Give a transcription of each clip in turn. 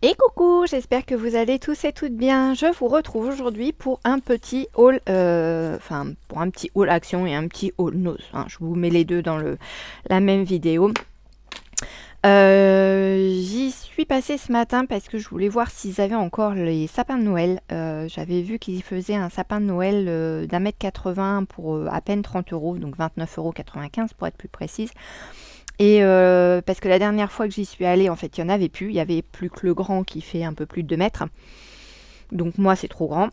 Et coucou, j'espère que vous allez tous et toutes bien. Je vous retrouve aujourd'hui pour un petit haul, pour un petit haul action et un petit haul nose. Hein. Je vous mets les deux dans la même vidéo. J'y suis passée ce matin parce que je voulais voir s'ils avaient encore les sapins de Noël. J'avais vu qu'ils faisaient un sapin de Noël d'un mètre 80 pour à peine 30 euros, donc 29,95 € pour être plus précise. Et parce que la dernière fois que j'y suis allée, en fait, il n'y en avait plus. Il n'y avait plus que le grand qui fait un peu plus de 2 mètres. Donc moi, c'est trop grand.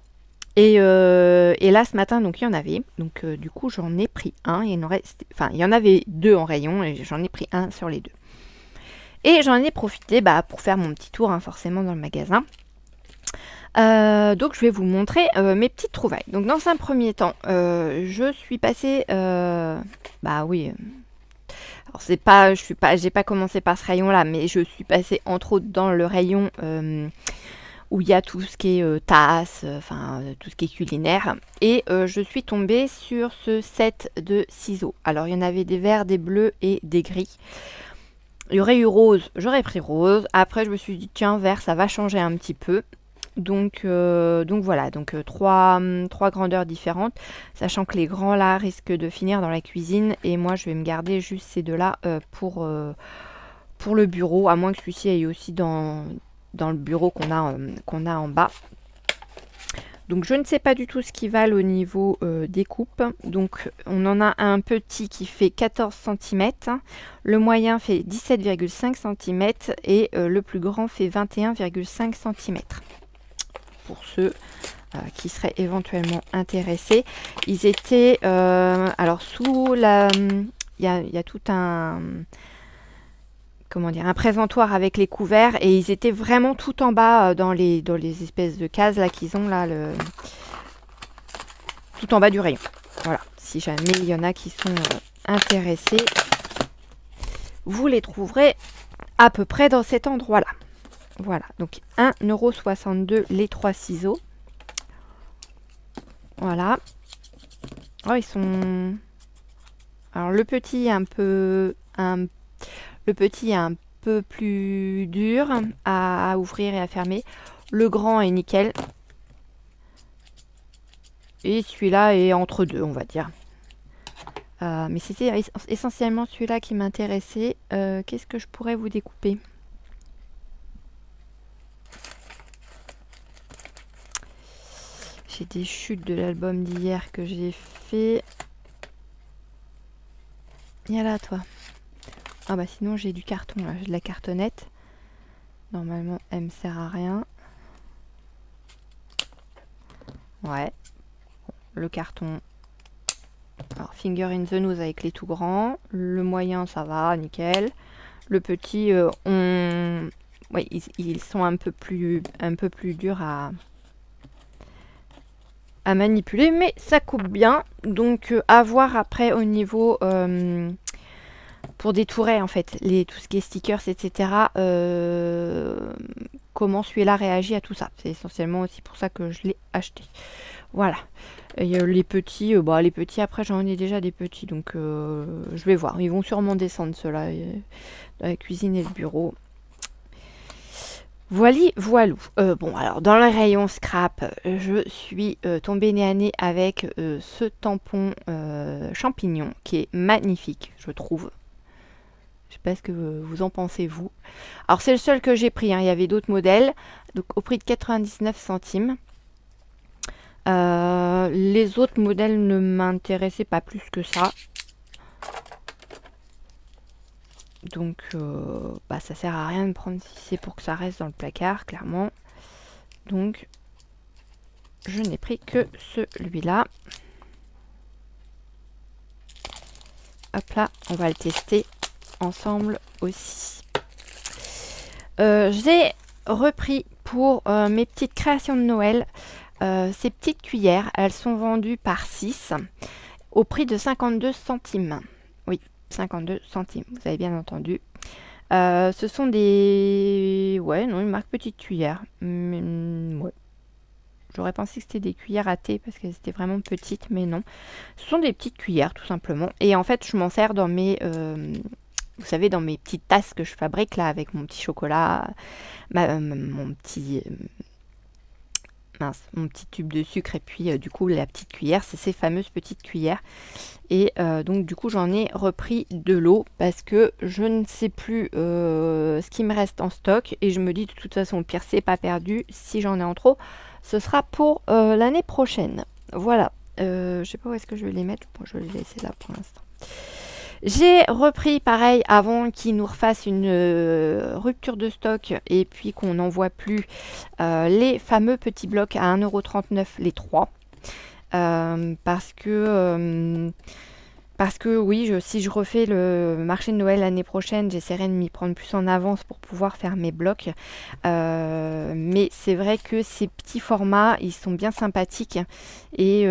Et là, ce matin, donc il y en avait. Donc du coup, j'en ai pris un. Il y en avait deux en rayon et j'en ai pris un sur les deux. Et j'en ai profité pour faire mon petit tour, hein, forcément, dans le magasin. Donc je vais vous montrer mes petites trouvailles. Donc dans un premier temps, je suis passée... oui, alors j'ai pas commencé par ce rayon-là, mais je suis passée entre autres dans le rayon où il y a tout ce qui est tasse, tout ce qui est culinaire. Et je suis tombée sur ce set de ciseaux. Alors il y en avait des verts, des bleus et des gris. Il y aurait eu rose, j'aurais pris rose. Après je me suis dit tiens vert ça va changer un petit peu. Donc voilà, trois grandeurs différentes, sachant que les grands là risquent de finir dans la cuisine et moi je vais me garder juste ces deux là pour le bureau, à moins que celui-ci aille aussi dans le bureau qu'on a en bas. Donc je ne sais pas du tout ce qu'ils valent au niveau des coupes. Donc on en a un petit qui fait 14 cm, le moyen fait 17,5 cm et le plus grand fait 21,5 cm. Pour ceux qui seraient éventuellement intéressés. Ils étaient alors sous la... Il y a tout un... Comment dire, un présentoir avec les couverts et ils étaient vraiment tout en bas dans les espèces de cases là qu'ils ont là, tout en bas du rayon. Voilà, si jamais il y en a qui sont intéressés, vous les trouverez à peu près dans cet endroit-là. Voilà, donc 1,62 € les 3 ciseaux. Voilà. Oh, ils sont... Alors le petit est le petit est un peu plus dur à ouvrir et à fermer. Le grand est nickel. Et celui-là est entre deux, on va dire. Mais c'était essentiellement celui-là qui m'intéressait. Qu'est-ce que je pourrais vous découper ? J'ai des chutes de l'album d'hier que j'ai fait. Viens là, toi. Ah bah sinon j'ai du carton, là. J'ai de la cartonnette. Normalement, elle me sert à rien. Ouais. Le carton. Alors, Finger in the Nose avec les tout grands. Le moyen, ça va, nickel. Le petit, ouais, ils sont un peu plus durs à manipuler, mais ça coupe bien. Donc, à voir après au niveau... pour des tourets, en fait, tout ce qui est stickers, etc. Comment celui-là réagit à tout ça. C'est essentiellement aussi pour ça que je l'ai acheté. Voilà. Et les petits, après j'en ai déjà des petits, donc je vais voir. Ils vont sûrement descendre ceux-là dans la cuisine et le bureau. Voilou. Bon, alors dans le rayon scrap, je suis tombée nez à nez avec ce tampon champignon qui est magnifique, je trouve. Je sais pas ce que vous en pensez, vous. Alors, c'est le seul que j'ai pris. Hein. Il y avait d'autres modèles. Donc, au prix de 99 centimes. Les autres modèles ne m'intéressaient pas plus que ça. Donc, ça sert à rien de prendre si c'est pour que ça reste dans le placard, clairement. Donc, je n'ai pris que celui-là. Hop là, on va le tester ensemble aussi. J'ai repris pour mes petites créations de Noël ces petites cuillères. Elles sont vendues par 6 au prix de 52 centimes. Oui, 52 centimes, vous avez bien entendu. Ce sont des... Ouais, non, une marque petite cuillère. Ouais. J'aurais pensé que c'était des cuillères à thé parce qu'elles étaient vraiment petites, mais non. Ce sont des petites cuillères, tout simplement. Et en fait, je m'en sers dans mes Vous savez, dans mes petites tasses que je fabrique là avec mon petit chocolat, mon petit mon petit tube de sucre et puis du coup la petite cuillère, c'est ces fameuses petites cuillères. Et donc du coup j'en ai repris de l'eau parce que je ne sais plus ce qui me reste en stock et je me dis de toute façon au pire c'est pas perdu, si j'en ai en trop ce sera pour l'année prochaine. Voilà, je sais pas où est-ce que je vais les mettre, bon, je vais les laisser là pour l'instant. J'ai repris pareil avant qu'ils nous refassent une rupture de stock et puis qu'on n'en voit plus les fameux petits blocs à 1,39 € les 3. Parce que oui, si je refais le marché de Noël l'année prochaine, j'essaierai de m'y prendre plus en avance pour pouvoir faire mes blocs. Mais c'est vrai que ces petits formats, ils sont bien sympathiques. Et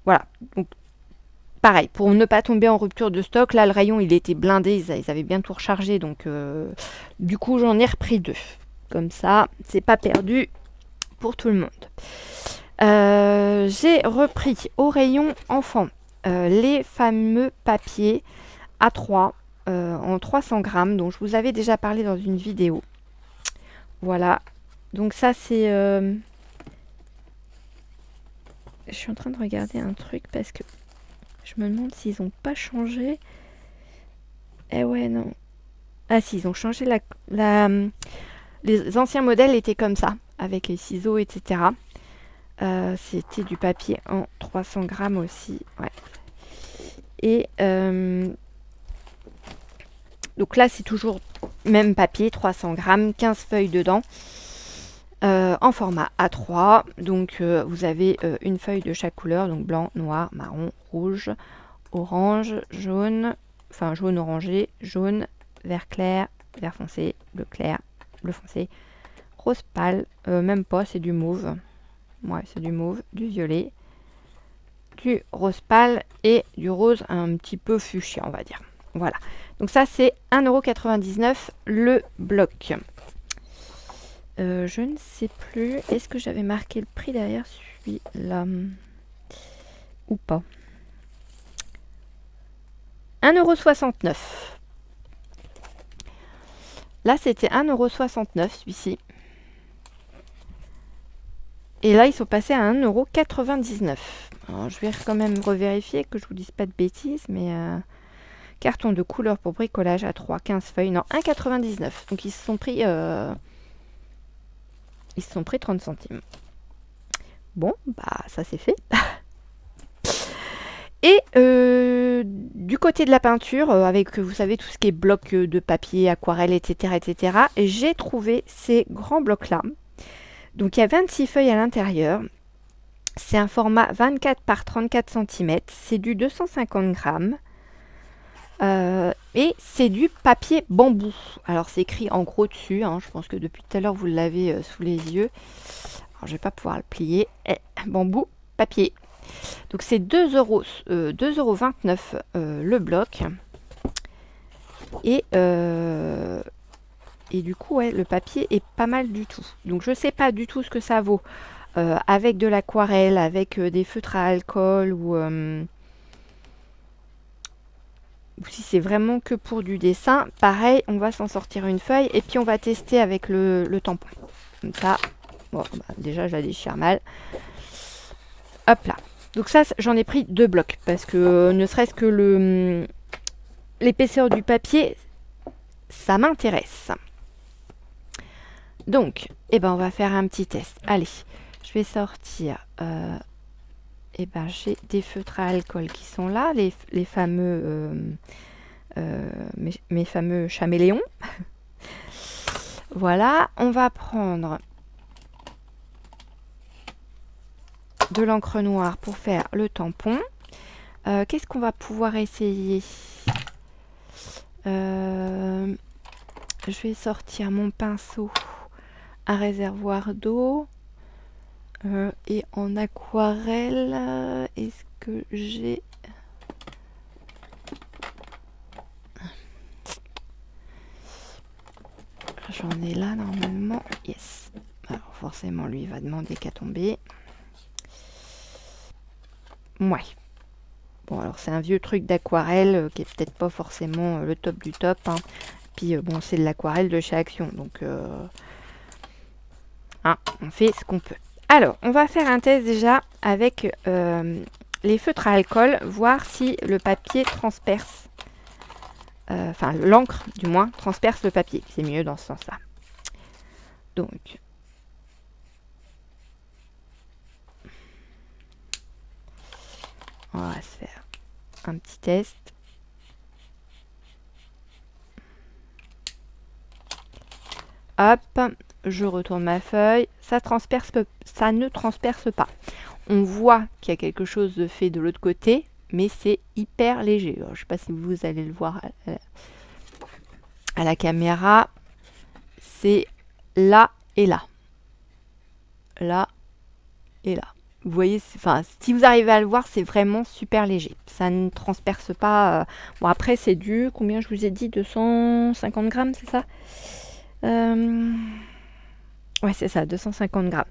voilà. Donc, pareil, pour ne pas tomber en rupture de stock, là le rayon il était blindé, ils avaient bien tout rechargé, donc du coup j'en ai repris 2. Comme ça, c'est pas perdu pour tout le monde. J'ai repris au rayon enfant les fameux papiers A3 en 300 grammes, dont je vous avais déjà parlé dans une vidéo. Voilà, donc ça c'est... Je suis en train de regarder un truc parce que je me demande s'ils n'ont pas changé. Eh ouais, non. Ah si, ils ont changé les anciens modèles étaient comme ça, avec les ciseaux, etc. C'était du papier en 300 grammes aussi. Ouais. Et donc là, c'est toujours même papier, 300 grammes, 15 feuilles dedans. En format A3. Donc vous avez une feuille de chaque couleur, donc blanc, noir, marron, rouge, orange, jaune, enfin jaune orangé, jaune, vert clair, vert foncé, bleu clair, bleu foncé, rose pâle, même pas, c'est du mauve. Ouais, c'est du mauve, du violet, du rose pâle et du rose un petit peu fuchsia, on va dire. Voilà. Donc ça, c'est 1,99 € le bloc. Je ne sais plus. Est-ce que j'avais marqué le prix derrière celui-là ou pas? 1,69 €. Là, c'était 1,69 € celui-ci. Et là, ils sont passés à 1,99 €. Alors, je vais quand même revérifier que je vous dise pas de bêtises, mais carton de couleur pour bricolage à 3, 15 feuilles. Non, 1,99 €. Donc, ils se sont pris 30 centimes. Bon, bah ça c'est fait. Et du côté de la peinture, avec, vous savez, tout ce qui est bloc de papier, aquarelle, etc., etc., j'ai trouvé ces grands blocs-là. Donc il y a 26 feuilles à l'intérieur. C'est un format 24 par 34 cm. C'est du 250 grammes. Et c'est du papier bambou. Alors c'est écrit en gros dessus. Hein. Je pense que depuis tout à l'heure vous l'avez sous les yeux. Alors je vais pas pouvoir le plier. Bambou papier. Donc c'est 2,29 € le bloc. Et du coup ouais, le papier est pas mal du tout. Donc je sais pas du tout ce que ça vaut avec de l'aquarelle, avec des feutres à alcool ou si c'est vraiment que pour du dessin. Pareil, on va s'en sortir une feuille et puis on va tester avec le tampon. Comme ça, bon, bah, déjà je la déchire mal. Hop là. Donc ça, j'en ai pris 2 blocs parce que ne serait-ce que l'épaisseur du papier, ça m'intéresse. Donc, eh ben, on va faire un petit test. Allez, je vais sortir... eh ben, j'ai des feutres à alcool qui sont là, les fameux, mes fameux chaméléons. Voilà, on va prendre de l'encre noire pour faire le tampon. Qu'est-ce qu'on va pouvoir essayer? Je vais sortir mon pinceau, un réservoir d'eau. Et en aquarelle, est-ce que j'ai... J'en ai là normalement. Yes. Alors forcément, lui, il va demander qu'à tomber. Ouais. Bon, alors c'est un vieux truc d'aquarelle qui est peut-être pas forcément le top du top, hein. Puis bon, c'est de l'aquarelle de chez Action, donc hein, on fait ce qu'on peut. Alors, on va faire un test déjà avec les feutres à alcool, voir si le papier transperce, enfin l'encre du moins, transperce le papier. C'est mieux dans ce sens-là. Donc, on va se faire un petit test. Hop, je retourne ma feuille. Ça ne transperce pas. On voit qu'il y a quelque chose de fait de l'autre côté, mais c'est hyper léger. Alors, je ne sais pas si vous allez le voir à la caméra. C'est là et là. Là et là. Vous voyez, si vous arrivez à le voir, c'est vraiment super léger. Ça ne transperce pas. Bon, après, c'est du, combien je vous ai dit, 250 grammes, c'est ça Ouais, c'est ça, 250 grammes.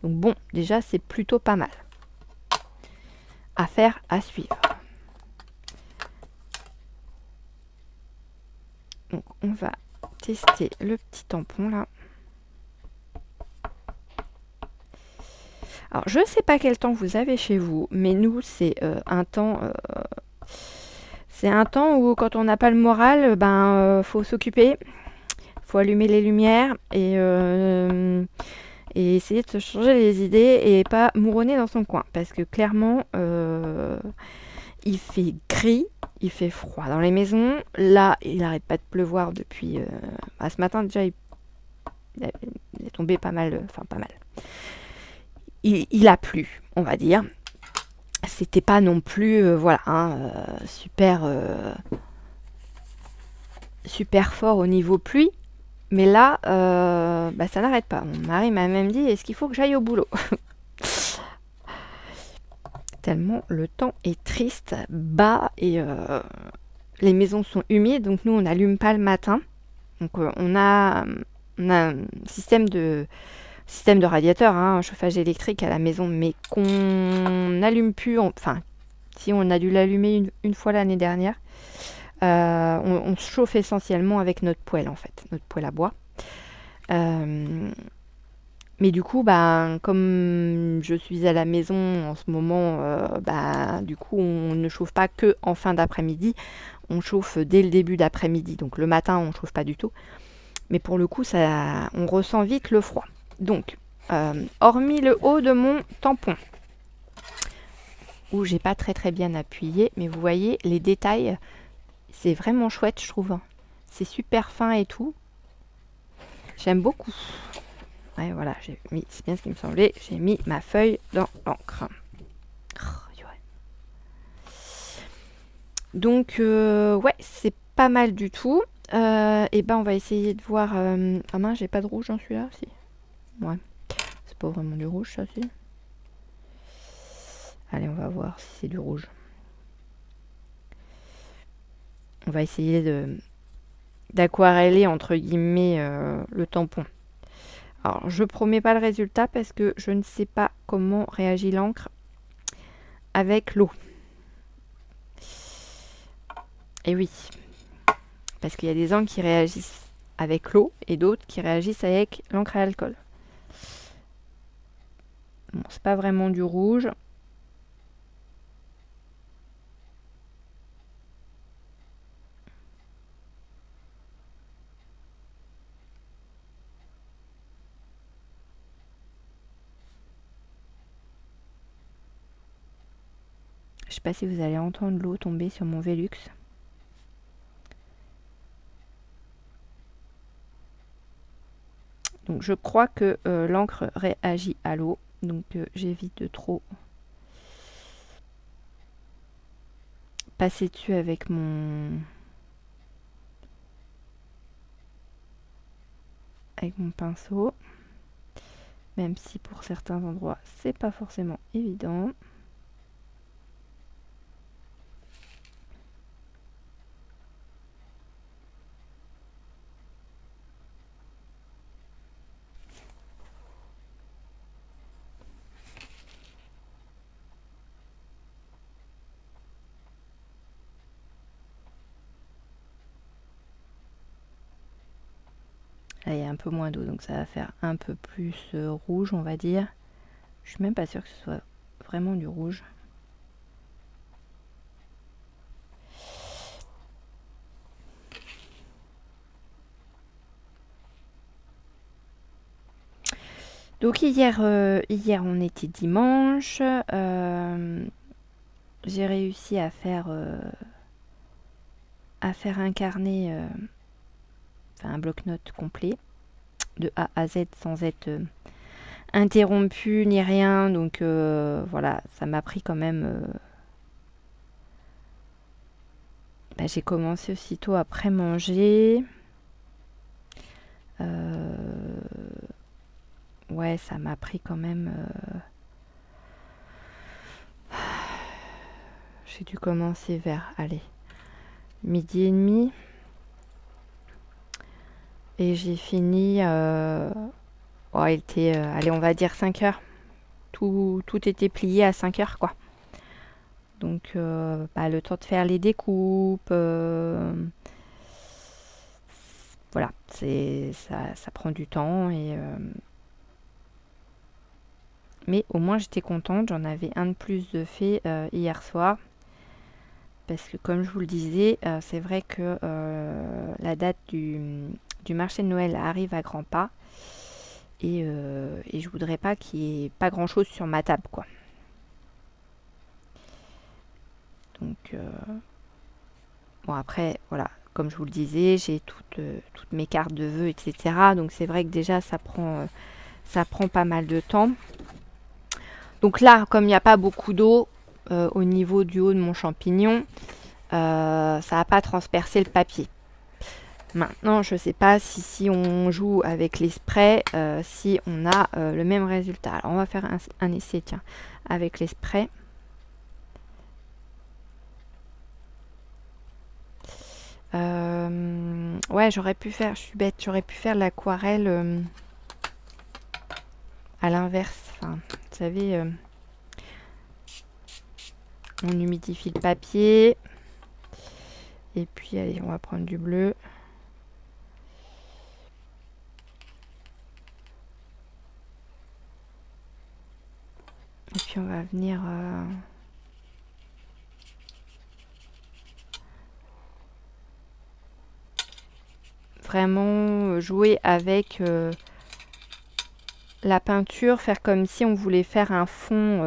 Donc bon, déjà, c'est plutôt pas mal. Affaire à suivre. Donc, on va tester le petit tampon, là. Alors, je ne sais pas quel temps vous avez chez vous, mais nous, c'est un temps... c'est un temps où, quand on n'a pas le moral, faut s'occuper. Faut allumer les lumières et essayer de se changer les idées et pas mouronner dans son coin. Parce que clairement, il fait gris, il fait froid dans les maisons. Là, il n'arrête pas de pleuvoir depuis... ce matin, déjà, il est tombé pas mal. Enfin, pas mal. Il a plu, on va dire. C'était pas non plus, super, super fort au niveau pluie. Mais là, ça n'arrête pas. Mon mari m'a même dit, est-ce qu'il faut que j'aille au boulot? Tellement le temps est triste, bas, et les maisons sont humides, donc nous, on n'allume pas le matin. Donc on a un système de radiateur, hein, un chauffage électrique à la maison, mais qu'on n'allume plus. Si on a dû l'allumer une fois l'année dernière. On se chauffe essentiellement avec notre poêle, en fait, notre poêle à bois. Mais du coup, comme je suis à la maison en ce moment, du coup, on ne chauffe pas que en fin d'après-midi. On chauffe dès le début d'après-midi. Donc le matin, on ne chauffe pas du tout. Mais pour le coup, on ressent vite le froid. Donc, hormis le haut de mon tampon, où j'ai pas très très bien appuyé, mais vous voyez les détails, c'est vraiment chouette, je trouve. C'est super fin et tout. J'aime beaucoup. Ouais, voilà, c'est bien ce qui me semblait. J'ai mis ma feuille dans l'encre. Donc, ouais, c'est pas mal du tout. Et on va essayer de voir. Ah mince, j'ai pas de rouge dans celui-là, si. Ouais, c'est pas vraiment du rouge, ça, si. Allez, on va voir si c'est du rouge. On va essayer d'aquareller, entre guillemets, le tampon. Alors, je promets pas le résultat parce que je ne sais pas comment réagit l'encre avec l'eau. Et oui, parce qu'il y a des encres qui réagissent avec l'eau et d'autres qui réagissent avec l'encre à alcool. Bon, c'est pas vraiment du rouge. Je sais pas si vous allez entendre l'eau tomber sur mon Velux. Donc je crois que l'encre réagit à l'eau. Donc j'évite de trop passer dessus avec mon pinceau. Même si pour certains endroits c'est pas forcément évident. Là, il y a un peu moins d'eau, donc ça va faire un peu plus rouge, on va dire. Je suis même pas sûre que ce soit vraiment du rouge. Donc hier on était dimanche. J'ai réussi à faire un carnet, un bloc-notes complet, de A à Z sans être interrompu ni rien. Donc voilà, ça m'a pris quand même. J'ai commencé aussitôt après manger. Ouais, ça m'a pris quand même. J'ai dû commencer vers, allez, midi et demi. Et j'ai fini. Il était, allez, on va dire 5 heures. Tout était plié à 5 heures, quoi. Donc, le temps de faire les découpes. Voilà, ça prend du temps. Mais au moins, j'étais contente. J'en avais un de plus de fait hier soir. Parce que, comme je vous le disais, c'est vrai que la date du marché de Noël arrive à grands pas. Et je voudrais pas qu'il y ait pas grand chose sur ma table, quoi. Donc, bon, après, voilà, comme je vous le disais, j'ai toutes mes cartes de vœux, etc. Donc, c'est vrai que déjà, ça prend pas mal de temps. Donc là, comme il n'y a pas beaucoup d'eau au niveau du haut de mon champignon, ça va pas transpercer le papier. Maintenant, je ne sais pas si on joue avec les sprays, si on a le même résultat. Alors, on va faire un essai, tiens, avec les sprays. Ouais, j'aurais pu faire, je suis bête, j'aurais pu faire l'aquarelle à l'inverse. Enfin, vous savez, on humidifie le papier. Et puis, allez, on va prendre du bleu. Et puis, on va venir... vraiment jouer avec la peinture, faire comme si on voulait faire un fond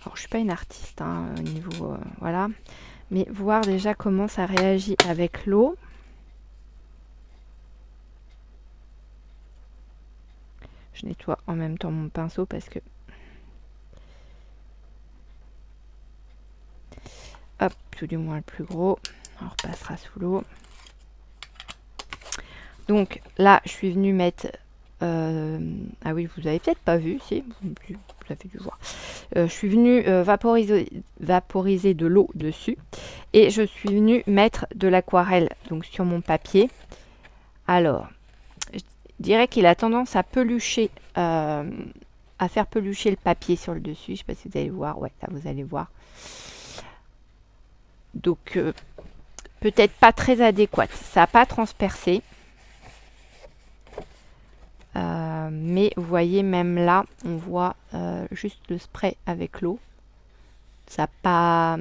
alors je suis pas une artiste au niveau voilà, mais voir déjà comment ça réagit avec l'eau. Je nettoie en même temps mon pinceau parce que hop, tout du moins le plus gros. On repassera sous l'eau. Donc là, je suis venue mettre... ah oui, vous avez peut-être pas vu, si, vous avez dû voir. Je suis venue vaporiser de l'eau dessus. Et je suis venue mettre de l'aquarelle donc sur mon papier. Alors, je dirais qu'il a tendance à pelucher, à faire pelucher le papier sur le dessus. Je ne sais pas si vous allez voir. Ouais, là, vous allez voir. Donc, peut-être pas très adéquate. Ça n'a pas transpercé. Mais vous voyez, même là, on voit juste le spray avec l'eau. Ça pas...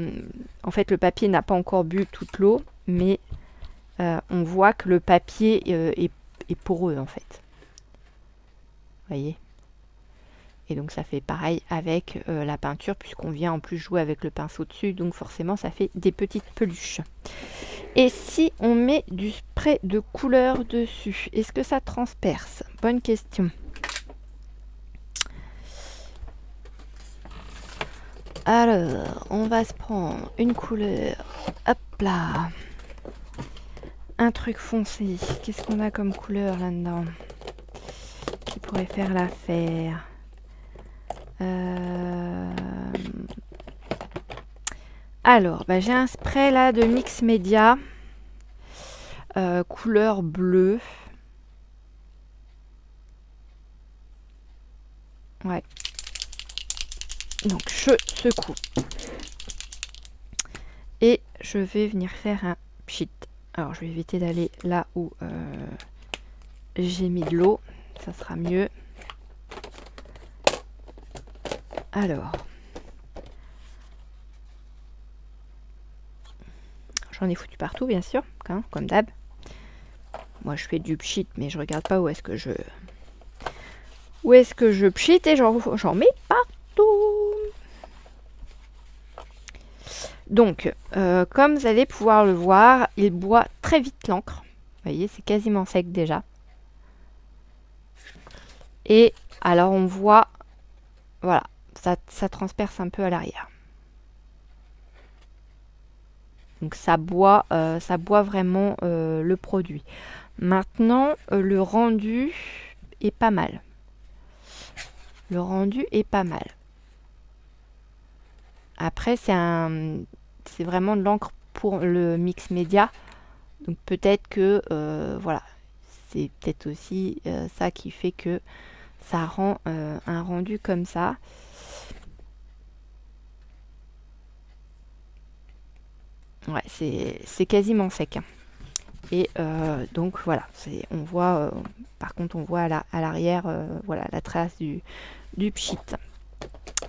En fait, le papier n'a pas encore bu toute l'eau, mais on voit que le papier est poreux, en fait. Vous voyez ? Et donc, ça fait pareil avec la peinture, puisqu'on vient en plus jouer avec le pinceau dessus. Donc, forcément, ça fait des petites peluches. Et si on met du spray de couleur dessus, est-ce que ça transperce? Bonne question. Alors, on va se prendre une couleur. Hop là. Un truc foncé. Qu'est-ce qu'on a comme couleur là-dedans qui pourrait faire l'affaire? Alors, j'ai un spray là de Mix Media. Couleur bleue. Ouais. Donc, je secoue. je vais venir faire un pchit. Alors je vais éviter d'aller là où j'ai mis de l'eau, ça sera mieux. Alors, j'en ai foutu partout bien sûr, hein, comme d'hab. Moi je fais du pchit mais je regarde pas où est-ce que je pchit et j'en mets partout. Donc, comme vous allez pouvoir le voir, il boit très vite l'encre. Vous voyez, c'est quasiment sec déjà. Et alors on voit, voilà, ça transperce un peu à l'arrière. Donc ça boit vraiment le produit. Maintenant, le rendu est pas mal. Le rendu est pas mal. Après, c'est vraiment de l'encre pour le mix média. Donc peut-être que, voilà, c'est peut-être aussi ça qui fait que ça rend un rendu comme ça. Ouais, c'est quasiment sec. Et donc voilà, on voit, par contre on voit à l'arrière, voilà, la trace du pchit.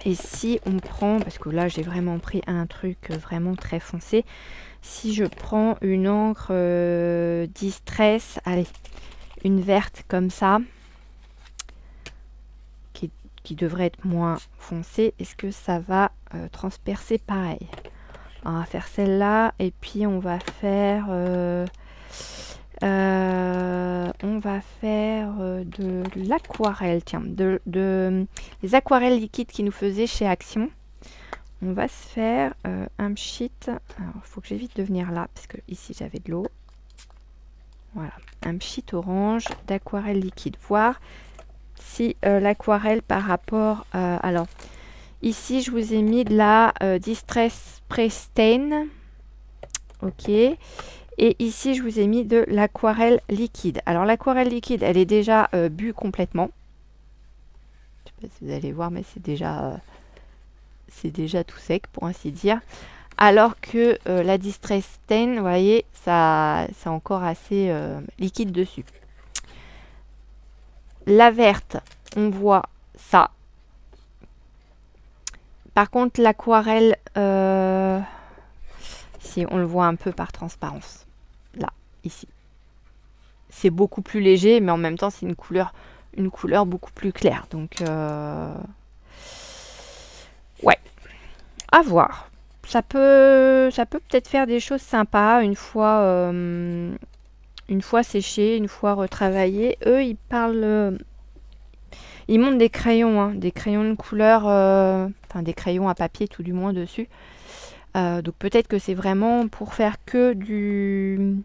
Et si on prend, parce que là j'ai vraiment pris un truc vraiment très foncé, si je prends une encre Distress, allez, une verte comme ça, qui devrait être moins foncée, est-ce que ça va transpercer pareil? On va faire celle-là et puis on va faire de l'aquarelle, tiens, les aquarelles liquides qui nous faisaient chez Action. On va se faire un pchit. Alors, il faut que j'évite de venir là, parce que ici j'avais de l'eau. Voilà, un pchit orange d'aquarelle liquide. Voir si l'aquarelle par rapport... alors, ici je vous ai mis de la Distress Spray Stain. Ok. Et ici je vous ai mis de l'aquarelle liquide. Alors l'aquarelle liquide, elle est déjà bue complètement. Je sais pas si vous allez voir, mais c'est déjà tout sec pour ainsi dire. Alors que la Distress Stain, vous voyez, ça c'est encore assez liquide dessus. La verte, on voit ça. Par contre, l'aquarelle, si on le voit un peu par transparence, là, ici. C'est beaucoup plus léger, mais en même temps, c'est une couleur beaucoup plus claire. Donc, ouais, à voir. Ça peut peut-être faire des choses sympas une fois séché, une fois retravaillé. Eux, ils parlent... ils montrent des crayons, hein, des crayons de couleur, enfin des crayons à papier tout du moins dessus. Donc peut-être que c'est vraiment pour faire que du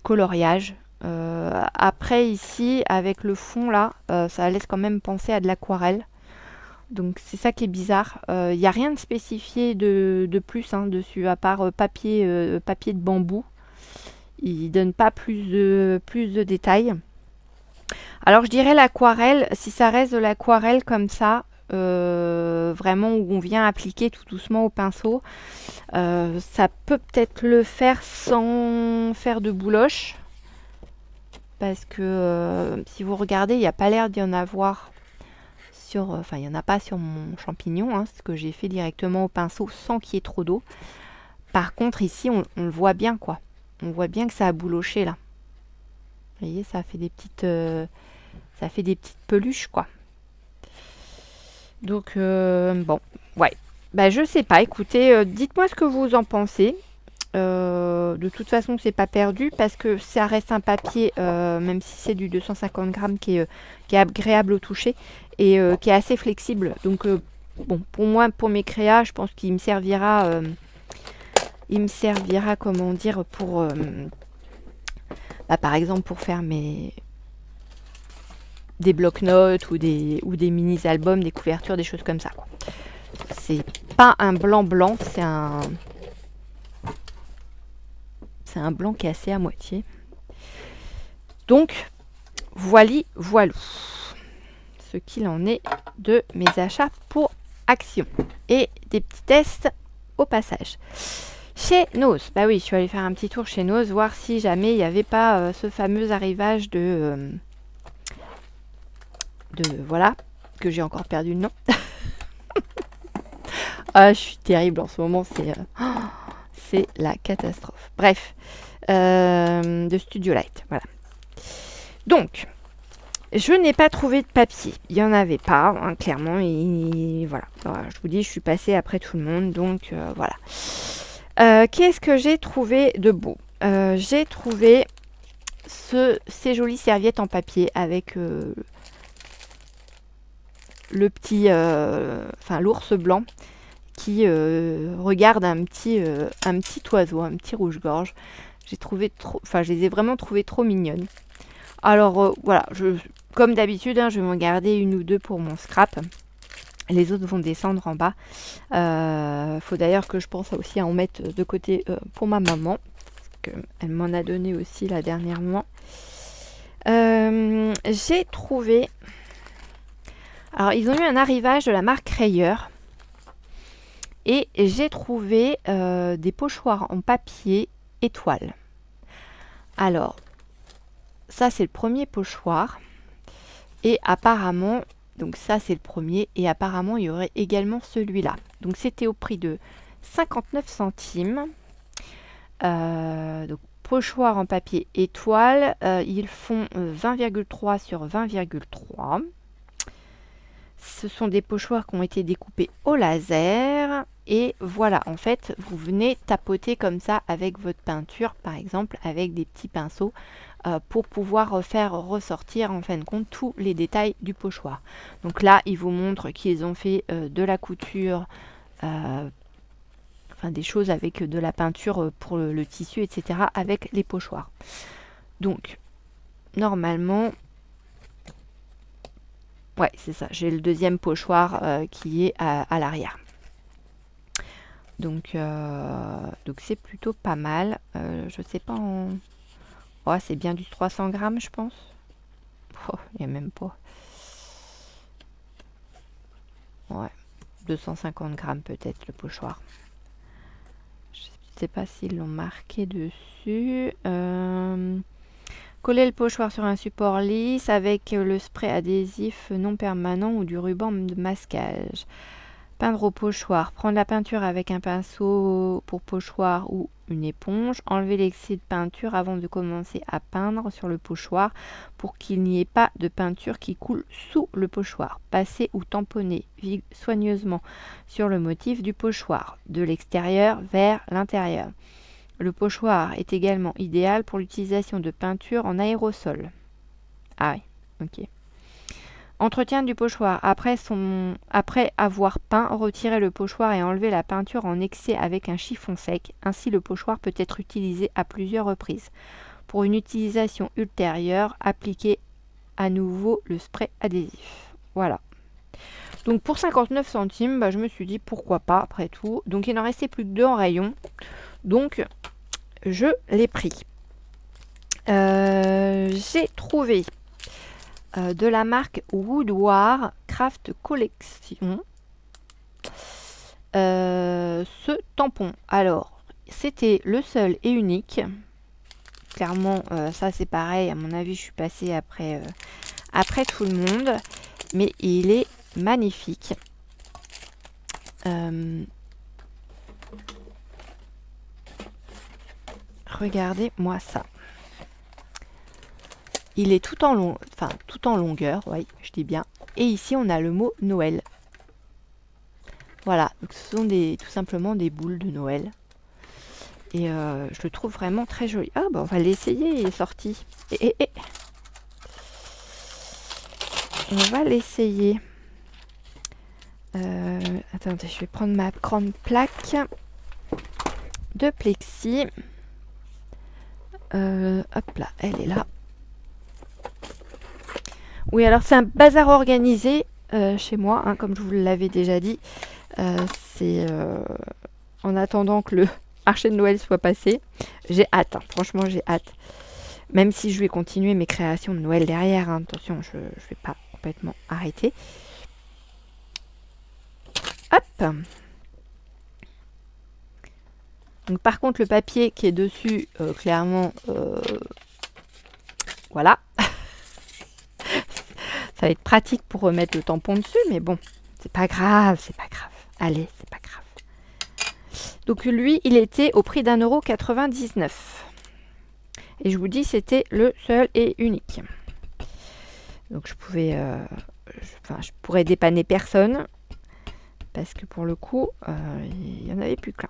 coloriage. Après ici, avec le fond là, ça laisse quand même penser à de l'aquarelle. Donc c'est ça qui est bizarre. Il n'y a rien de spécifié de plus hein, dessus, à part papier de bambou. Il donne pas plus de détails. Alors je dirais l'aquarelle, si ça reste de l'aquarelle comme ça, vraiment où on vient appliquer tout doucement au pinceau, ça peut peut-être le faire sans faire de bouloche. Parce que si vous regardez, il n'y a pas l'air d'y en avoir sur... Enfin, il n'y en a pas sur mon champignon, hein, ce que j'ai fait directement au pinceau sans qu'il y ait trop d'eau. Par contre, ici, on le voit bien, quoi. On voit bien que ça a bouloché, là. Vous voyez, ça fait des petites peluches, quoi. Donc, bon, ouais. Bah, je sais pas, écoutez, dites-moi ce que vous en pensez. De toute façon, c'est pas perdu parce que ça reste un papier, même si c'est du 250 grammes, qui est agréable au toucher et qui est assez flexible. Donc, bon, pour moi, pour mes créas, je pense qu'il me servira, comment dire, pour, bah, par exemple, pour faire des bloc-notes ou des mini-albums, des couvertures, des choses comme ça, quoi. C'est pas un blanc, c'est un blanc qui est assez à moitié. Donc, voilou. Ce qu'il en est de mes achats pour Action. Et des petits tests au passage. Chez Noz, bah oui, je suis allée faire un petit tour chez Noz, voir si jamais il n'y avait pas ce fameux arrivage voilà, que j'ai encore perdu le nom. Ah, je suis terrible en ce moment, c'est la catastrophe. Bref, de Studio Light, voilà. Donc, je n'ai pas trouvé de papier. Il n'y en avait pas, hein, clairement. Et voilà. Je vous dis, je suis passée après tout le monde. Donc, voilà. Qu'est-ce que j'ai trouvé de beau? J'ai trouvé ces jolies serviettes en papier avec le petit... Enfin, l'ours blanc qui regarde un petit oiseau, un petit rouge-gorge. Je les ai vraiment trouvées trop mignonnes. Alors, voilà. Comme d'habitude, hein, je vais m'en garder une ou deux pour mon scrap. Les autres vont descendre en bas. Faut d'ailleurs que je pense aussi à en mettre de côté pour ma maman. Parce qu'elle m'en a donné aussi là dernièrement. J'ai trouvé... Alors, ils ont eu un arrivage de la marque Rayer. Et j'ai trouvé des pochoirs en papier étoile. Alors, ça c'est le premier pochoir. Et apparemment... Donc ça c'est le premier et apparemment il y aurait également celui-là. Donc c'était au prix de 59 centimes. Donc pochoir en papier étoile. Ils font 20,3 sur 20,3. Ce sont des pochoirs qui ont été découpés au laser. Et voilà, en fait, vous venez tapoter comme ça avec votre peinture, par exemple, avec des petits pinceaux, pour pouvoir faire ressortir, en fin de compte, tous les détails du pochoir. Donc là, ils vous montrent qu'ils ont fait de la couture, enfin des choses avec de la peinture pour le tissu, etc., avec les pochoirs. Donc, normalement... Ouais, c'est ça. J'ai le deuxième pochoir qui est à l'arrière. Donc c'est plutôt pas mal. Je sais pas en... Oh, c'est bien du 300 grammes, je pense. Oh, il n'y a même pas. Ouais, 250 grammes peut-être le pochoir. Je sais pas s'ils l'ont marqué dessus. Coller le pochoir sur un support lisse avec le spray adhésif non permanent ou du ruban de masquage. Peindre au pochoir. Prendre la peinture avec un pinceau pour pochoir ou une éponge. Enlever l'excès de peinture avant de commencer à peindre sur le pochoir pour qu'il n'y ait pas de peinture qui coule sous le pochoir. Passer ou tamponner soigneusement sur le motif du pochoir, de l'extérieur vers l'intérieur. Le pochoir est également idéal pour l'utilisation de peinture en aérosol. Ah oui, ok. Entretien du pochoir. Après avoir peint, retirez le pochoir et enlevez la peinture en excès avec un chiffon sec. Ainsi, le pochoir peut être utilisé à plusieurs reprises. Pour une utilisation ultérieure, appliquez à nouveau le spray adhésif. Voilà. Donc pour 59 centimes, bah, je me suis dit pourquoi pas après tout. Donc il n'en restait plus que 2 en rayon. Donc je l'ai pris. J'ai trouvé de la marque Woodward Craft Collection ce tampon. Alors, c'était le seul et unique. Clairement, ça c'est pareil. À mon avis, je suis passée après tout le monde. Mais il est magnifique. Regardez-moi ça. Il est tout en longueur, oui, je dis bien. Et ici, on a le mot Noël. Voilà, donc ce sont tout simplement des boules de Noël. Et je le trouve vraiment très joli. Ah, bah on va l'essayer, il est sorti. On va l'essayer. Attendez, je vais prendre ma grande plaque de plexi. Hop là, elle est là. Oui, alors c'est un bazar organisé chez moi, hein, comme je vous l'avais déjà dit. C'est en attendant que le marché de Noël soit passé. J'ai hâte, hein, franchement j'ai hâte. Même si je vais continuer mes créations de Noël derrière. Hein, attention, je ne vais pas complètement arrêter. Hop. Donc par contre, le papier qui est dessus, clairement, voilà. Ça va être pratique pour remettre le tampon dessus, mais bon, c'est pas grave, c'est pas grave. Allez, c'est pas grave. Donc lui, il était au prix d'1,99 €. Et je vous dis, c'était le seul et unique. Donc je pouvais, je pourrais dépanner personne, parce que pour le coup, il n'y en avait plus qu'un.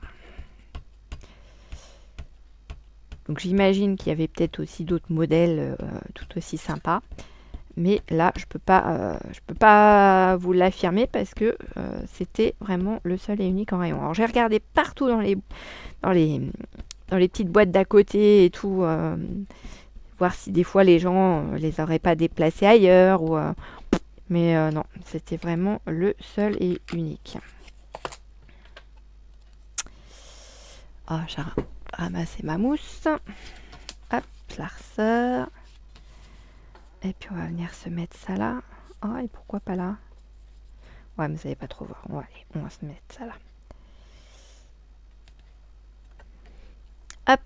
Donc j'imagine qu'il y avait peut-être aussi d'autres modèles tout aussi sympas. Mais là, je peux pas vous l'affirmer parce que c'était vraiment le seul et unique en rayon. Alors j'ai regardé partout dans les petites boîtes d'à côté et tout, voir si des fois les gens les auraient pas déplacés ailleurs. Mais non, c'était vraiment le seul et unique. Ah, j'ai ramassé ma mousse. Hop, je la ressors. Et puis on va venir se mettre ça là. Oh, et pourquoi pas là? Ouais, mais vous allez pas trop voir. On va se mettre ça là. Hop.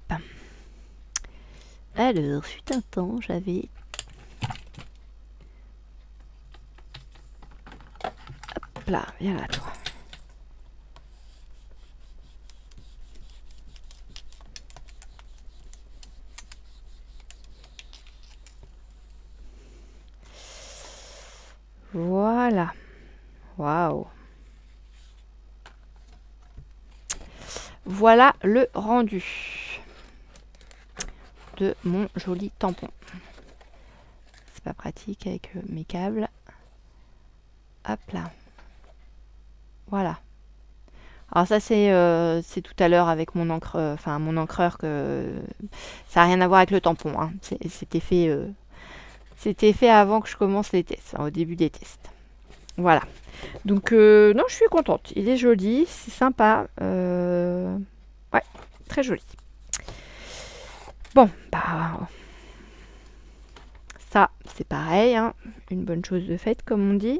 Alors, fut un temps, j'avais... Hop là, viens là, toi. Voilà. Waouh. Voilà le rendu de mon joli tampon. C'est pas pratique avec mes câbles. Hop là. Voilà. Alors ça c'est tout à l'heure avec mon encre, mon encreur que ça n'a rien à voir avec le tampon. Hein. C'était fait avant que je commence les tests, au début des tests. Voilà. Donc non, je suis contente. Il est joli, c'est sympa. Ouais, très joli. Bon, bah ça c'est pareil, hein, une bonne chose de faite comme on dit.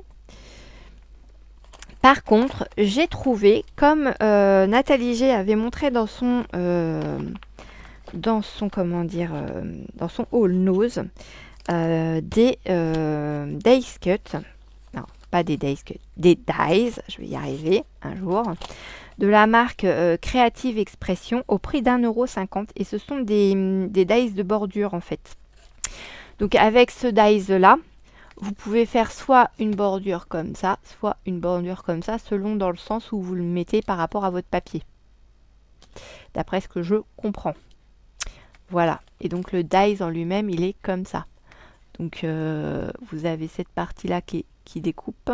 Par contre, j'ai trouvé, comme Nathalie G avait montré dans son haul nose, des dice cut, non pas des dice cut, des dies, je vais y arriver un jour, de la marque Creative Expression au prix d'1,50 € et ce sont des dies de bordure en fait. Donc avec ce dies là, vous pouvez faire soit une bordure comme ça, soit une bordure comme ça, selon dans le sens où vous le mettez par rapport à votre papier. D'après ce que je comprends. Voilà. Et donc le dies en lui-même, il est comme ça. Donc vous avez cette partie-là qui découpe.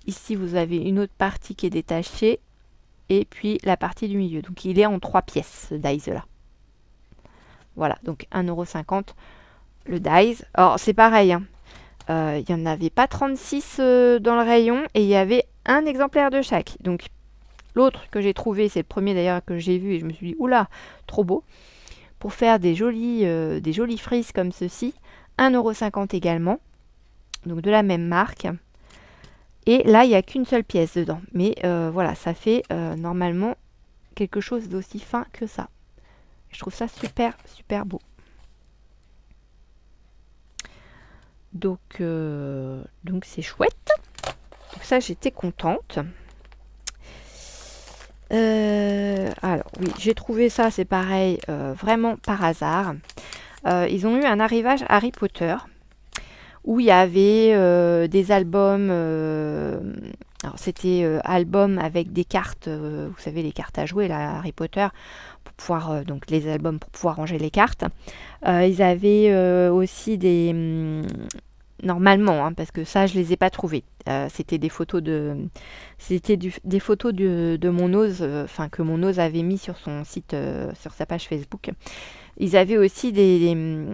Ici, vous avez une autre partie qui est détachée. Et puis la partie du milieu. Donc il est en 3 pièces, ce dies-là. Voilà. Donc 1,50 € le dies. Alors c'est pareil, hein. Il n'y en avait pas 36 dans le rayon et il y avait un exemplaire de chaque. Donc l'autre que j'ai trouvé, c'est le premier d'ailleurs que j'ai vu et je me suis dit oula, trop beau. Pour faire des jolies frises comme ceci, 1,50 € également. Donc de la même marque. Et là, il n'y a qu'une seule pièce dedans. Mais voilà, ça fait normalement quelque chose d'aussi fin que ça. Je trouve ça super, super beau. Donc c'est chouette. Donc ça, j'étais contente. Alors oui, j'ai trouvé ça, c'est pareil, vraiment par hasard. Ils ont eu un arrivage Harry Potter où il y avait des albums. Alors c'était albums avec des cartes, vous savez les cartes à jouer là, Harry Potter, pour pouvoir donc les albums pour pouvoir ranger les cartes. Ils avaient aussi des normalement, hein, parce que ça, je les ai pas trouvés. C'était des photos de mon ose, que mon ose avait mis sur son site, sur sa page Facebook. Ils avaient aussi des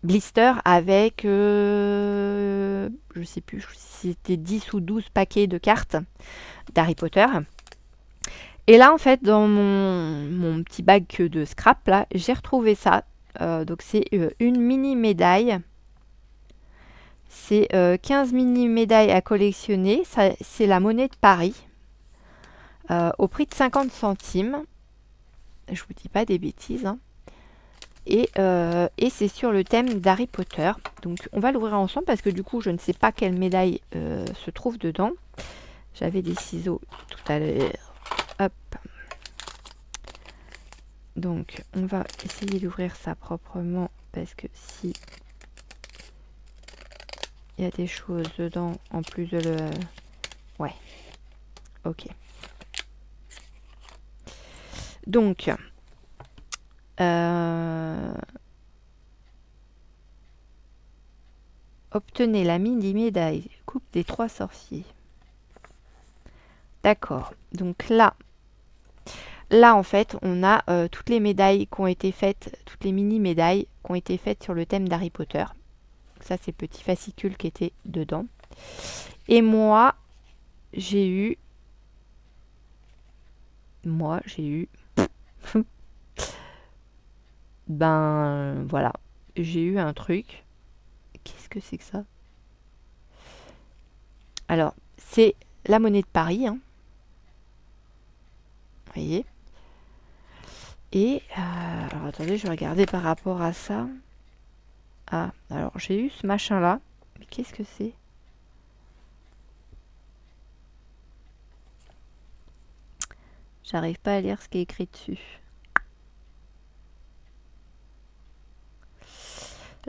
blisters avec, je sais plus, si c'était 10 ou 12 paquets de cartes d'Harry Potter. Et là, en fait, dans mon petit bag de scrap, là, j'ai retrouvé ça. Donc c'est une mini médaille. C'est 15 mini médailles à collectionner. C'est la monnaie de Paris. au prix de 50 centimes. Je vous dis pas des bêtises, hein. Et c'est sur le thème d'Harry Potter. Donc on va l'ouvrir ensemble parce que du coup je ne sais pas quelle médaille se trouve dedans. J'avais des ciseaux tout à l'heure. Hop. Donc on va essayer d'ouvrir ça proprement parce que si il y a des choses dedans en plus de le... Ouais. Ok. Donc... obtenez la mini-médaille Coupe des 3 sorciers. D'accord. Donc là en fait, on a toutes les médailles qui ont été faites, toutes les mini-médailles qui ont été faites sur le thème d'Harry Potter. Ça, c'est le petit fascicule qui était dedans. Et moi, j'ai eu... ben, voilà. J'ai eu un truc. Qu'est-ce que c'est que ça? Alors, c'est la monnaie de Paris, hein. Vous voyez? Et, alors attendez, je vais regarder par rapport à ça. Ah, alors j'ai eu ce machin-là. Mais qu'est-ce que c'est? J'arrive pas à lire ce qui est écrit dessus.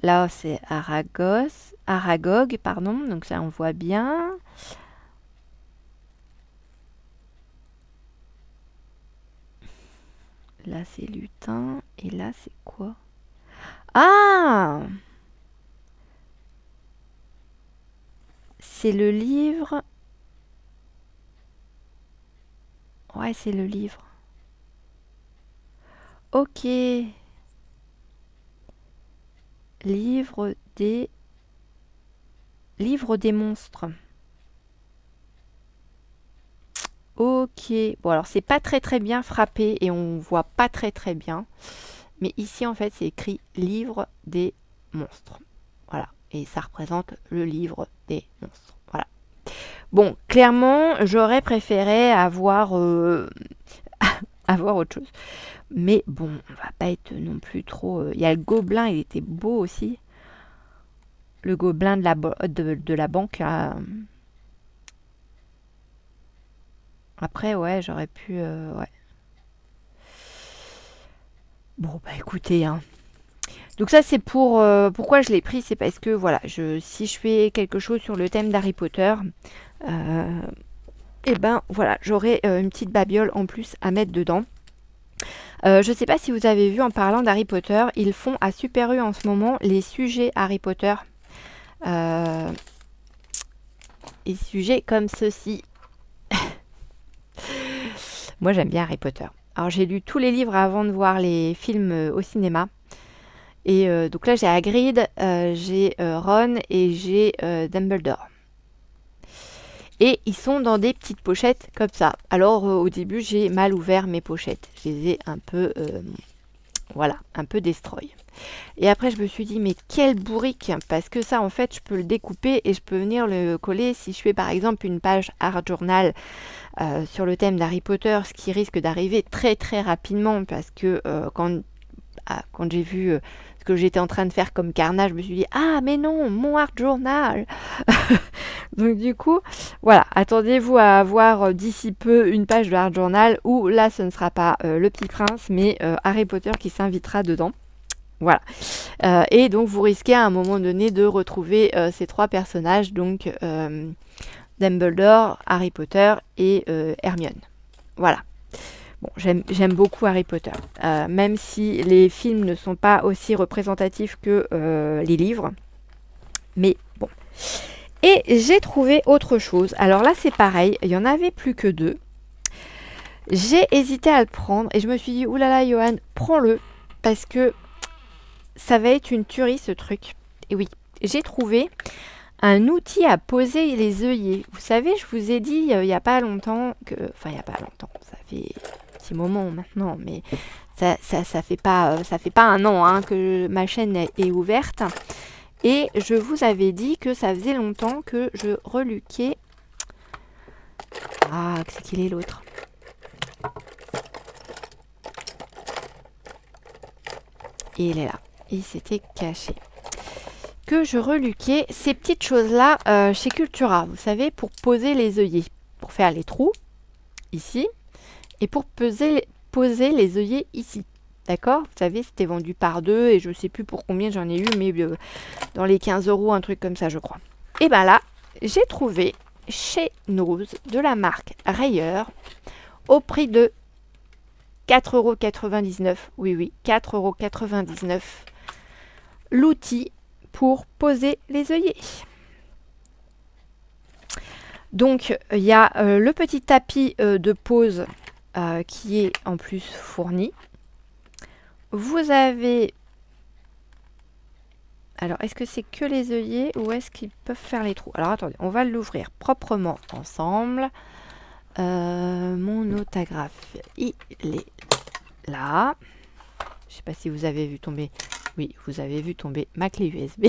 Là, c'est Aragog, pardon. Donc ça, on voit bien. Là, c'est lutin. Et là, c'est quoi? Ah! C'est le livre. Ouais, c'est le livre. Ok. Livre des monstres. Ok. Bon, alors c'est pas très très bien frappé et on voit pas très très bien. Mais ici, en fait, c'est écrit livre des monstres. Voilà. Et ça représente le livre des monstres. Voilà. Bon, clairement, j'aurais préféré avoir, avoir autre chose. Mais bon, on va pas être non plus trop... Il y a le gobelin, il était beau aussi. Le gobelin de la banque. Après, ouais, j'aurais pu... ouais. Bon, bah écoutez, hein. Donc ça, c'est pour... pourquoi je l'ai pris, c'est parce que, voilà, si je fais quelque chose sur le thème d'Harry Potter, et ben, voilà, j'aurai une petite babiole en plus à mettre dedans. Je ne sais pas si vous avez vu, en parlant d'Harry Potter, ils font à Super U en ce moment les sujets Harry Potter. Et sujets comme ceci. Moi, j'aime bien Harry Potter. Alors, j'ai lu tous les livres avant de voir les films au cinéma. Et donc là, j'ai Hagrid, j'ai Ron et j'ai Dumbledore. Et ils sont dans des petites pochettes comme ça. Alors, au début, j'ai mal ouvert mes pochettes. Je les ai un peu... voilà, un peu destroy. Et après, je me suis dit, mais quel bourrique! Parce que ça, en fait, je peux le découper et je peux venir le coller. Si je fais, par exemple, une page art journal sur le thème d'Harry Potter, ce qui risque d'arriver très, très rapidement, parce que quand j'ai vu ce que j'étais en train de faire comme carnage, je me suis dit, ah, mais non, mon art journal! Donc, du coup, voilà, attendez-vous à avoir d'ici peu une page de art journal où là, ce ne sera pas le Petit Prince, mais Harry Potter qui s'invitera dedans. Voilà. Et donc, vous risquez à un moment donné de retrouver ces trois personnages, donc Dumbledore, Harry Potter et Hermione. Voilà. Bon, j'aime beaucoup Harry Potter, même si les films ne sont pas aussi représentatifs que les livres. Mais bon. Et j'ai trouvé autre chose. Alors là, c'est pareil, il n'y en avait plus que 2. J'ai hésité à le prendre et je me suis dit, oulala, Johan, prends-le, parce que ça va être une tuerie, ce truc. Et oui, j'ai trouvé un outil à poser les œillets. Vous savez, je vous ai dit il n'y a pas longtemps que... Enfin, il n'y a pas longtemps, ça fait un petit moment maintenant, mais ça fait pas 1 an hein, que ma chaîne est ouverte. Et je vous avais dit que ça faisait longtemps que je reluquais... Ah, c'est qu'il est l'autre. Et il est là. Il s'était caché. Que je reluquais ces petites choses-là chez Cultura. Vous savez, pour poser les œillets. Pour faire les trous, ici. Et pour poser les œillets ici. D'accord? Vous savez, c'était vendu par deux. Et je ne sais plus pour combien j'en ai eu. Mais dans les 15 €, un truc comme ça, je crois. Et bien là, j'ai trouvé chez Nose de la marque Rayer au prix de 4,99 €. Oui, oui, 4,99 € l'outil pour poser les œillets. Donc, il y a le petit tapis de pose qui est en plus fourni. Vous avez... Alors, est-ce que c'est que les œillets ou est-ce qu'ils peuvent faire les trous? Alors, attendez, on va l'ouvrir proprement ensemble. Mon autographe, il est là. Je sais pas si vous avez vu tomber. Oui, vous avez vu tomber ma clé USB.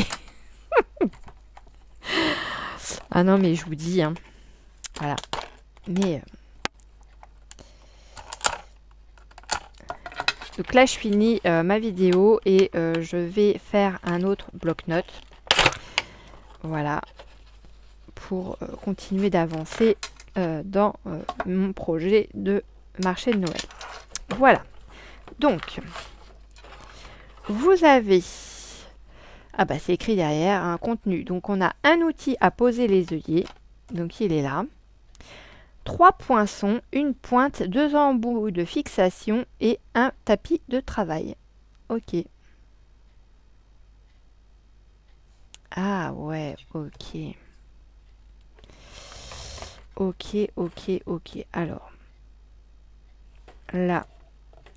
Ah non, mais je vous dis, hein. Voilà. Mais donc là, je finis ma vidéo et je vais faire un autre bloc-notes. Voilà. Pour continuer d'avancer dans mon projet de marché de Noël. Voilà. Donc, vous avez... Ah bah c'est écrit derrière, un contenu. Donc on a un outil à poser les œillets. Donc il est là. 3 poinçons, une pointe, 2 embouts de fixation et un tapis de travail. Ok. Ah ouais, ok. Ok, ok, ok. Alors, là,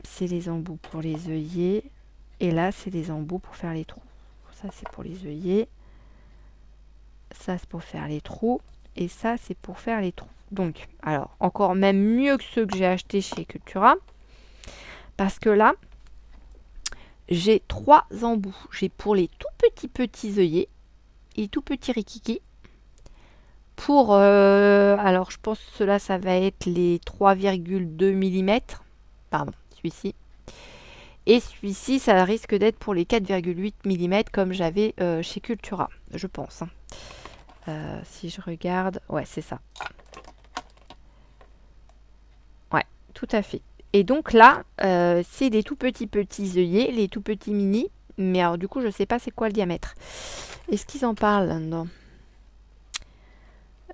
c'est les embouts pour les œillets. Et là, c'est les embouts pour faire les trous. Ça, c'est pour les œillets. Ça, c'est pour faire les trous. Et ça, c'est pour faire les trous. Donc, alors, encore même mieux que ceux que j'ai achetés chez Cultura. Parce que là, j'ai 3 embouts. J'ai pour les tout petits œillets. Et tout petits rikiki. Pour, alors je pense que cela, ça va être les 3,2 mm. Pardon, celui-ci. Et celui-ci, ça risque d'être pour les 4,8 mm comme j'avais chez Cultura, je pense. Si je regarde, ouais, c'est ça. Ouais, tout à fait. Et donc là, c'est des tout petits œillets, les tout petits mini. Mais alors du coup, je ne sais pas c'est quoi le diamètre. Est-ce qu'ils en parlent là-dedans?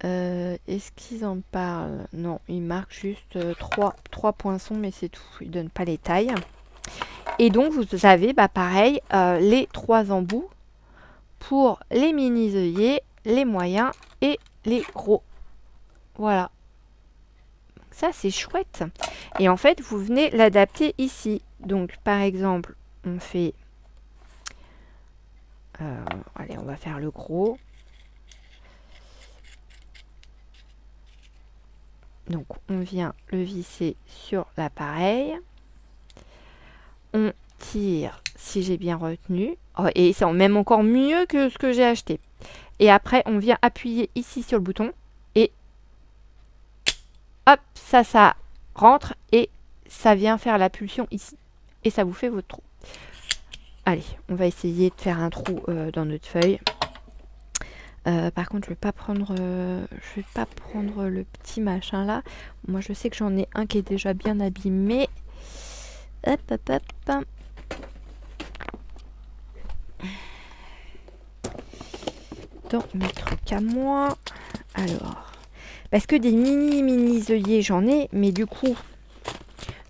Est-ce qu'ils en parlent? Non, ils marquent juste 3 poinçons, mais c'est tout. Ils ne donnent pas les tailles. Et donc, vous avez, bah, pareil, les 3 embouts pour les mini œillets, les moyens et les gros. Voilà. Ça, c'est chouette. Et en fait, vous venez l'adapter ici. Donc, par exemple, on fait... allez, on va faire le gros. Donc, on vient le visser sur l'appareil. On tire, si j'ai bien retenu. Oh, et c'est même encore mieux que ce que j'ai acheté. Et après, on vient appuyer ici sur le bouton. Et hop, ça rentre. Et ça vient faire la pulsion ici. Et ça vous fait votre trou. Allez, on va essayer de faire un trou dans notre feuille. Par contre, je vais pas prendre le petit machin là. Moi, je sais que j'en ai un qui est déjà bien abîmé. Hop, hop, hop. Dans mes trucs à moi. Alors, parce que des mini œillets, j'en ai, mais du coup,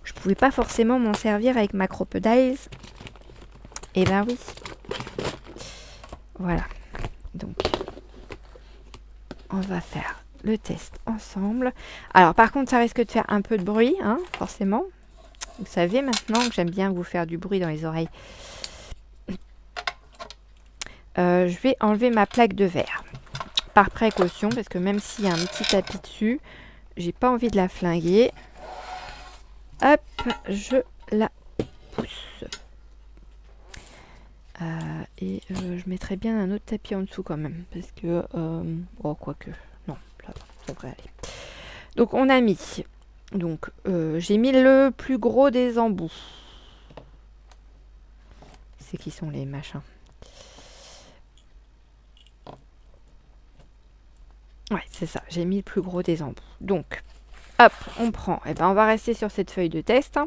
je pouvais pas forcément m'en servir avec ma Crocodiles. Et ben oui. Voilà. Donc, on va faire le test ensemble. Alors, par contre, ça risque de faire un peu de bruit, hein, forcément. Vous savez maintenant que j'aime bien vous faire du bruit dans les oreilles. Je vais enlever ma plaque de verre. Par précaution, parce que même s'il y a un petit tapis dessus, j'ai pas envie de la flinguer. Hop, je la pousse. Et je mettrai bien un autre tapis en dessous quand même. Parce que... oh, quoique... Non, là, ça devrait aller. Donc, on a mis... Donc, j'ai mis le plus gros des embouts. c'est qui sont les machins. Ouais, c'est ça. J'ai mis le plus gros des embouts. Donc, hop, on prend. Et ben, on va rester sur cette feuille de test. Hein.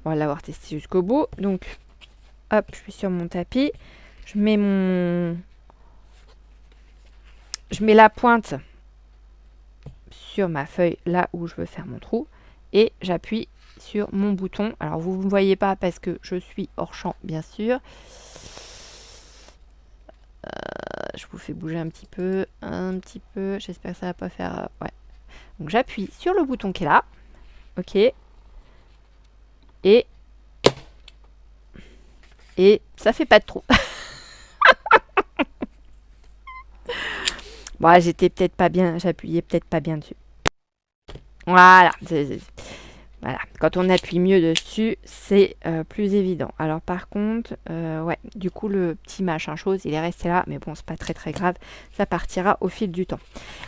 On va l'avoir testé jusqu'au bout. Donc, hop, je suis sur mon tapis. Je mets la pointe sur ma feuille là où je veux faire mon trou. Et j'appuie sur mon bouton. Alors, vous ne me voyez pas parce que je suis hors champ, bien sûr. Je vous fais bouger un petit peu. J'espère que ça va pas faire... ouais. Donc, j'appuie sur le bouton qui est là. OK. Et ça fait pas de trou. Bon, j'étais peut-être pas bien, j'appuyais peut-être pas bien dessus. Voilà. Voilà. Quand on appuie mieux dessus, c'est plus évident. Alors par contre, ouais, du coup le petit machin chose, il est resté là, mais bon, c'est pas très très grave. Ça partira au fil du temps.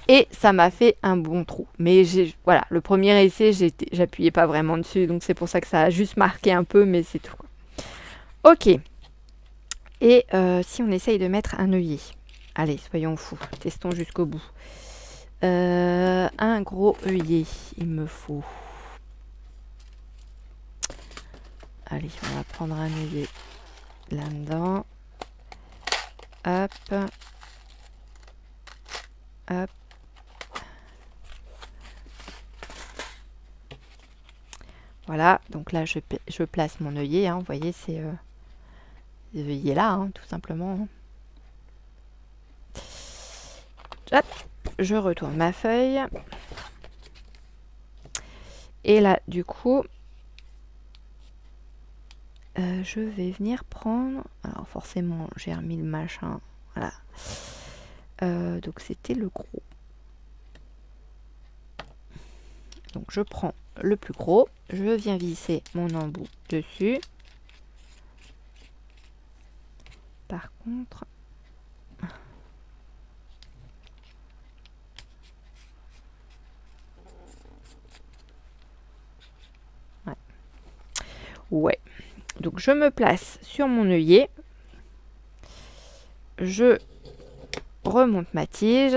Et ça m'a fait un bon trou. Mais voilà, le premier essai, j'appuyais pas vraiment dessus, donc c'est pour ça que ça a juste marqué un peu, mais c'est tout. Ok. Et si on essaye de mettre un œillet. Allez, soyons fous. Testons jusqu'au bout. Un gros œillet, il me faut. Allez, on va prendre un œillet là-dedans. Hop. Hop. Voilà, donc là, je place mon œillet. Hein, vous voyez, c'est œillet là, hein, tout simplement. Hop, je retourne ma feuille. Et là, du coup, je vais venir prendre... Alors forcément, j'ai remis le machin. Voilà. Donc c'était le gros. Donc je prends le plus gros. Je viens visser mon embout dessus. Par contre... Ouais. Donc je me place sur mon œillet. Je remonte ma tige.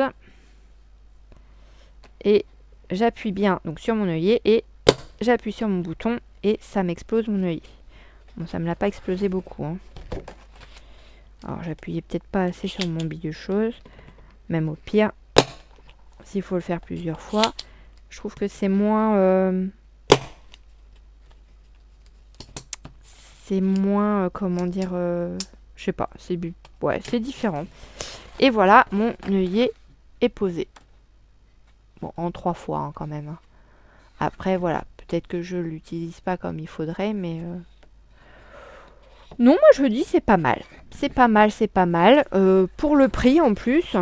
Et j'appuie bien donc sur mon œillet et j'appuie sur mon bouton et ça m'explose mon œillet. Bon, ça me l'a pas explosé beaucoup. Hein. Alors j'appuyais peut-être pas assez sur mon billet de chose. Même au pire, s'il faut le faire plusieurs fois, je trouve que c'est moins... comment dire, je sais pas, c'est différent. Et voilà, mon œillet est posé. Bon, en 3 fois hein, quand même. Hein. Après, voilà, peut-être que je l'utilise pas comme il faudrait, mais... Non, moi je dis c'est pas mal. C'est pas mal, c'est pas mal. Pour le prix en plus,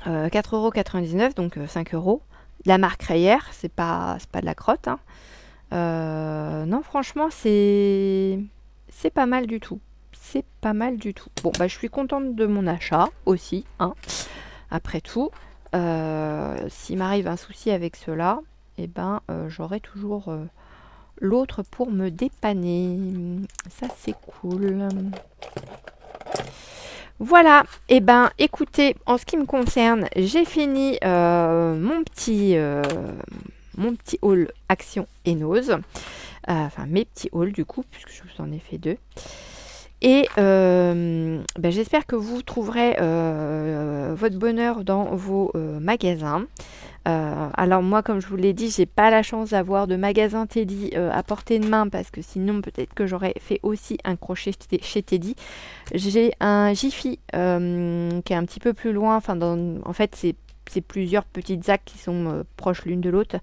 4,99 €, donc 5 €. La marque Rayer, c'est pas de la crotte. Hein. Non, franchement, c'est pas mal du tout. C'est pas mal du tout. Bon, bah, je suis contente de mon achat aussi. Hein. Après tout, s'il m'arrive un souci avec cela, eh ben, j'aurai toujours l'autre pour me dépanner. Ça, c'est cool. Voilà, et eh ben écoutez, en ce qui me concerne, j'ai fini mon petit haul Action Enos. Enfin, mes petits hauls du coup, puisque je vous en ai fait 2. Et ben, j'espère que vous trouverez votre bonheur dans vos magasins. Alors moi, comme je vous l'ai dit, j'ai pas la chance d'avoir de magasin Teddy à portée de main parce que sinon peut-être que j'aurais fait aussi un crochet chez Teddy. J'ai un Jiffy qui est un petit peu plus loin. Enfin, en fait, c'est plusieurs petites ZAC qui sont proches l'une de l'autre.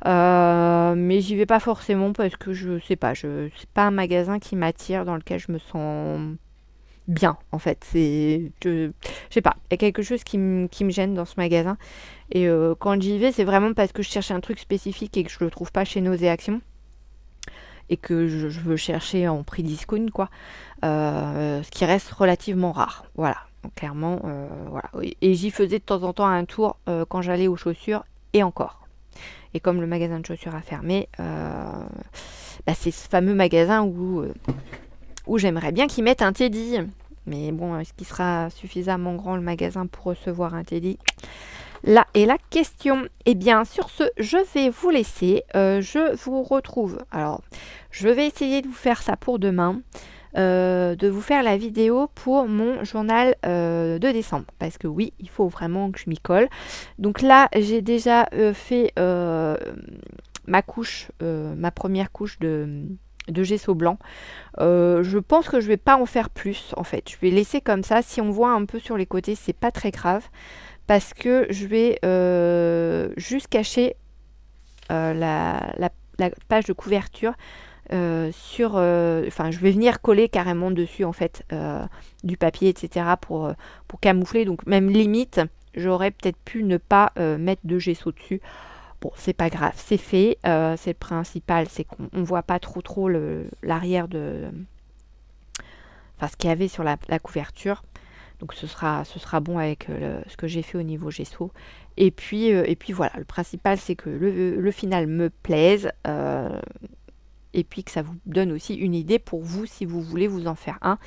Mais j'y vais pas forcément parce que je sais pas, c'est pas un magasin qui m'attire, dans lequel je me sens bien en fait. Je sais pas, il y a quelque chose qui me gêne dans ce magasin. Et quand j'y vais, c'est vraiment parce que je cherche un truc spécifique et que je le trouve pas chez Nos et Action. Et que je veux chercher en prix discount, quoi. Ce qui reste relativement rare. Voilà. Donc, clairement, voilà. Et j'y faisais de temps en temps un tour quand j'allais aux chaussures et encore. Et comme le magasin de chaussures a fermé, bah, c'est ce fameux magasin où j'aimerais bien qu'ils mettent un Teddy. Mais bon, est-ce qu'il sera suffisamment grand le magasin pour recevoir un Teddy? Là est la question. Eh bien, sur ce, je vais vous laisser. Je vous retrouve. Alors, je vais essayer de vous faire ça pour demain. De vous faire la vidéo pour mon journal de décembre. Parce que oui, il faut vraiment que je m'y colle. Donc là, j'ai déjà fait ma couche, ma première couche de gesso blanc. Je pense que je vais pas en faire plus en fait. Je vais laisser comme ça. Si on voit un peu sur les côtés, c'est pas très grave. Parce que je vais juste cacher la page de couverture enfin, je vais venir coller carrément dessus en fait du papier, etc. pour camoufler. Donc même limite, j'aurais peut-être pu ne pas mettre de gesso dessus. Bon, c'est pas grave, c'est fait. C'est le principal, c'est qu'on voit pas trop l'arrière enfin ce qu'il y avait sur la couverture. Donc ce sera bon avec ce que j'ai fait au niveau gesso. Et puis voilà, le principal c'est que le final me plaise. Et puis que ça vous donne aussi une idée pour vous si vous voulez vous en faire un,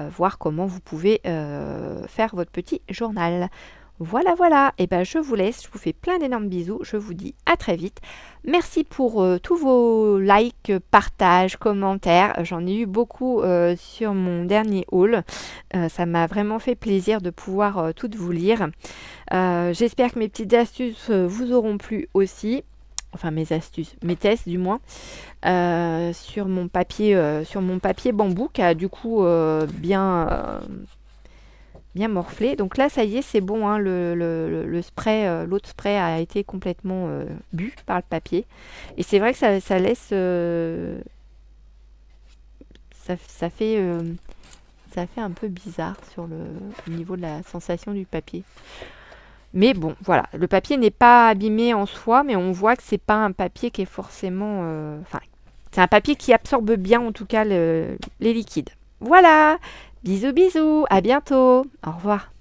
voir comment vous pouvez faire votre petit journal. Voilà, et ben je vous laisse, je vous fais plein d'énormes bisous, je vous dis à très vite. Merci pour tous vos likes, partages, commentaires, j'en ai eu beaucoup sur mon dernier haul, ça m'a vraiment fait plaisir de pouvoir toutes vous lire. J'espère que mes petites astuces vous auront plu aussi. Enfin mes astuces, mes tests du moins, sur mon papier bambou qui a du coup bien morflé. Donc là ça y est, c'est bon, hein, le spray, l'autre spray a été complètement bu par le papier. Et c'est vrai que ça laisse, ça fait un peu bizarre sur au niveau de la sensation du papier. Mais bon, voilà, le papier n'est pas abîmé en soi, mais on voit que c'est pas un papier qui est forcément... Enfin, c'est un papier qui absorbe bien en tout cas les liquides. Voilà, bisous, à bientôt, au revoir.